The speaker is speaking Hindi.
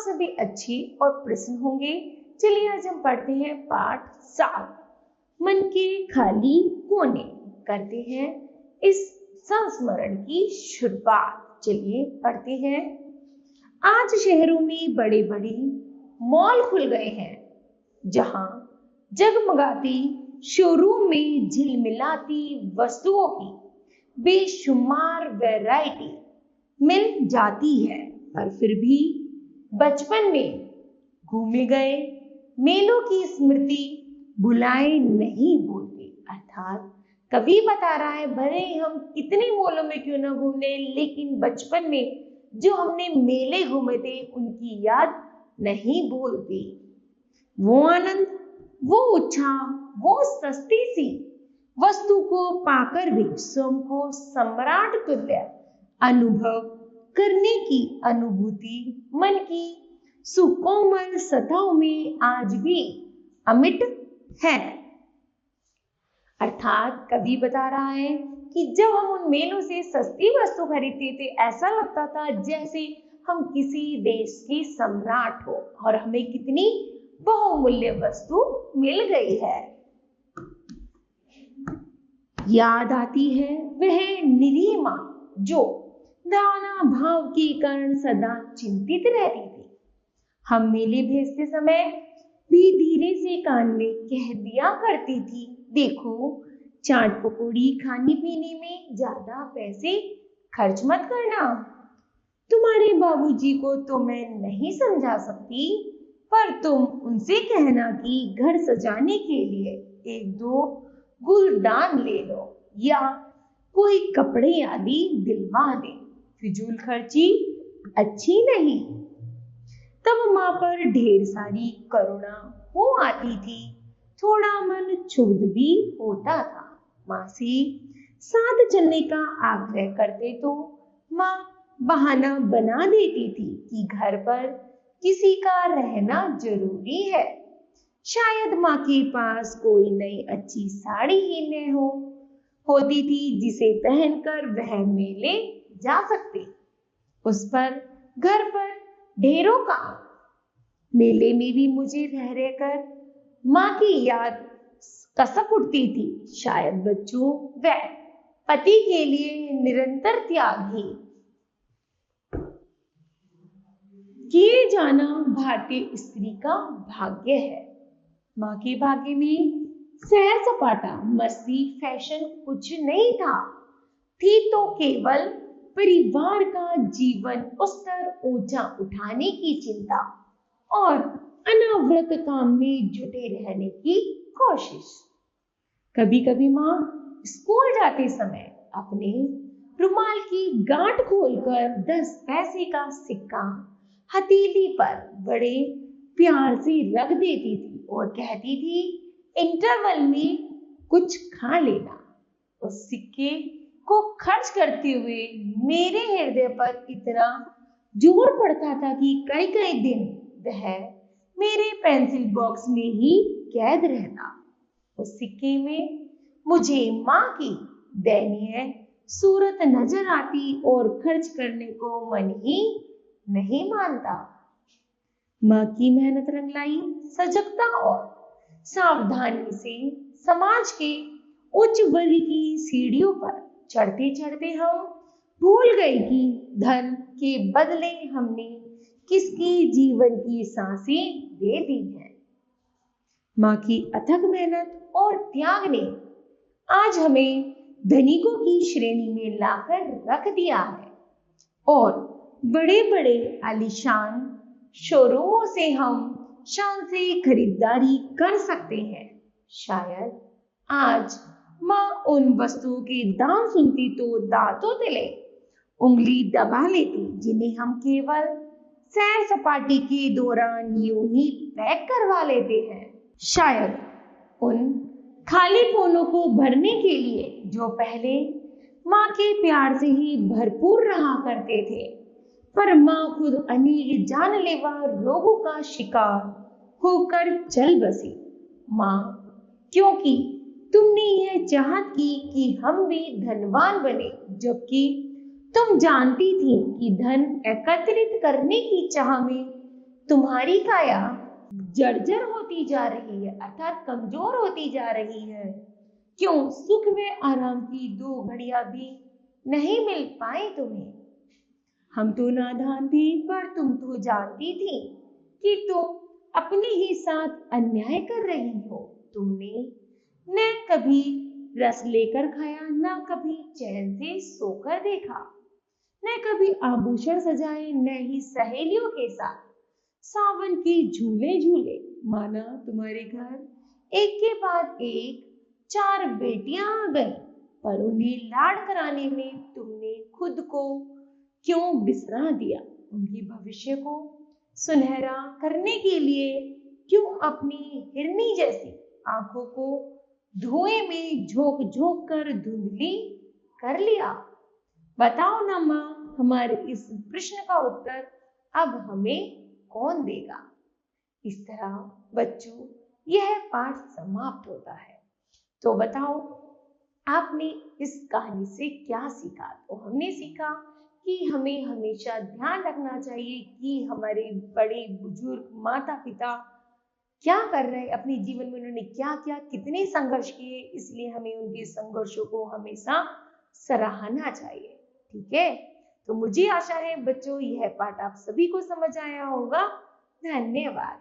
सभी अच्छे और प्रसन्न होंगे। चलिए आज हम पढ़ते हैं पाठ 7, मन के खाली कोने। करते हैं इस संस्मरण की शुरुआत। चलिए पढ़ते हैं। आज शहरों में बड़े बड़े मॉल खुल गए हैं, जहां जगमगाती शोरूम में झिलमिलाती वस्तुओं की बेशुमार वैरायटी मिल जाती है। पर फिर भी बचपन में घूमे गए मेलों की स्मृति भुलाए नहीं भूलती। अर्थात कवि बता रहा है, भले हम कितने मॉलों में क्यों ना घूमे, लेकिन बचपन में जो हमने मेले घूमे थे उनकी याद नहीं भूलती। वो आनंद, वो उत्साह, वो सस्ती सी वस्तु को पाकर भी स्वयं को सम्राट तुल्य अनुभव करने की अनुभूति मन की सुकोमल सतहों में आज भी अमिट है। अर्थात कवि बता रहा है कि जब हम उन मेलों से सस्ती वस्तु खरीदते थे, ऐसा लगता था जैसे हम किसी देश के सम्राट हो और हमें कितनी बहुमूल्य वस्तु मिल गई है। याद आती है वह निरीह मां जो दाना भाव के कारण सदा चिंतित रहती थी। हम मेले भेजते समय भी धीरे से कान में कह दिया करती थी, देखो चाट पकौड़ी खाने पीने में ज्यादा पैसे खर्च मत करना। तुम्हारे बाबूजी को तो मैं नहीं समझा सकती, पर तुम उनसे कहना कि घर सजाने के लिए 1-2 गुलदान ले लो या कोई कपड़े आदि दिलवा दे। फिजूल खर्ची अच्छी नहीं। तब मां पर ढेर सारी करुणा हो आती थी, थोड़ा मन क्षुब्ध भी होता था। मां से साथ चलने का आग्रह करते तो मां बहाना बना देती थी कि घर पर किसी का रहना जरूरी है। शायद मां के पास कोई नई अच्छी साड़ी ही न होती थी जिसे पहनकर वह मेले जा सकते। उस पर घर पर ढेरों काम। मेले में भी मुझे रह रहकर मां की याद कसक उठती थी। शायद बच्चों व पति के लिए निरंतर त्याग ही किए जाना भारतीय स्त्री का भाग्य है। मां के भाग्य में सैर सपाटा, मस्ती, फैशन कुछ नहीं था। थी तो केवल परिवार का जीवन स्तर ऊंचा उठाने की चिंता और अनावृत काम में जुटे रहने की कोशिश। कभी कभी मां स्कूल जाते समय अपने रुमाल की गांठ खोलकर 10 पैसे का सिक्का हथेली पर बड़े प्यार से रख देती थी और कहती थी, इंटरवल में कुछ खा लेना। उस सिक्के को खर्च करते हुए मेरे हृदय पर इतना जोर पड़ता था कि कई कई दिन वह मेरे पेंसिल बॉक्स में ही कैद रहता। उस सिक्के में मुझे मां की दयनीय सूरत नजर आती और खर्च करने को मन ही नहीं मानता। मां की मेहनत रंगलाई सजगता और सावधानी से समाज के उच्च वर्ग की सीढ़ियों पर चढ़ते चढ़ते हम भूल गए कि धन के बदले हमने किसकी जीवन की सांसें दे दी हैं। मां की अथक मेहनत और त्याग ने आज हमें धनिकों की श्रेणी में लाकर रख दिया है और बड़े बड़े आलीशान शोरूमों से हम शान से खरीदारी कर सकते हैं। शायद आज मां उन वस्तुओं के दाम सुनती तो दांतों तले उंगली दबा लेती, जिन्हें हम केवल सैर सपाटे के दौरान यूं ही पैक करवा लेते हैं। शायद उन खाली कोनों को भरने के लिए जो पहले मां के प्यार से ही भरपूर रहा करते थे, पर मां खुद अनेक जानलेवा रोगों का शिकार होकर चल बसी। मां, क्योंकि तुमने यह चाहत की कि हम भी धनवान बने, जबकि तुम जानती थी कि धन एकत्रित करने की चाह में तुम्हारी काया जर्जर होती जा रही है, अर्थात कमजोर होती जा रही है। क्यों सुख व आराम की 2 घड़ियां भी नहीं मिल पाए तुम्हें? हम तो नादान थे, पर तुम तो जानती थी कि तुम अपने ही साथ अन्याय कर रही हो। तुमने न कभी रस लेकर खाया, न कभी चैन से सोकर देखा, न कभी आभूषण सजाए, न ही सहेलियों के साथ सावन के झूले झूले। माना तुम्हारे घर एक के बाद एक 4 बेटियां आ गई, पर उन्हें लाड कराने में तुमने खुद को क्यों बिसरा दिया? उनके भविष्य को सुनहरा करने के लिए क्यों अपनी हिरनी जैसी आंखों को धुएं में झोंक झोंक कर धुंधली कर लिया? बताओ ना माँ, हमारे इस प्रश्न का उत्तर अब हमें कौन देगा? इस तरह बच्चों यह पाठ समाप्त होता है। तो बताओ आपने इस कहानी से क्या सीखा? तो हमने सीखा कि हमें हमेशा ध्यान रखना चाहिए कि हमारे बड़े बुजुर्ग माता पिता क्या कर रहे हैं अपने जीवन में, उन्होंने क्या किया, कितने संघर्ष किए, इसलिए हमें उनके संघर्षों को हमेशा सराहना चाहिए। ठीक है, तो मुझे आशा है बच्चों यह पाठ आप सभी को समझ आया होगा। धन्यवाद।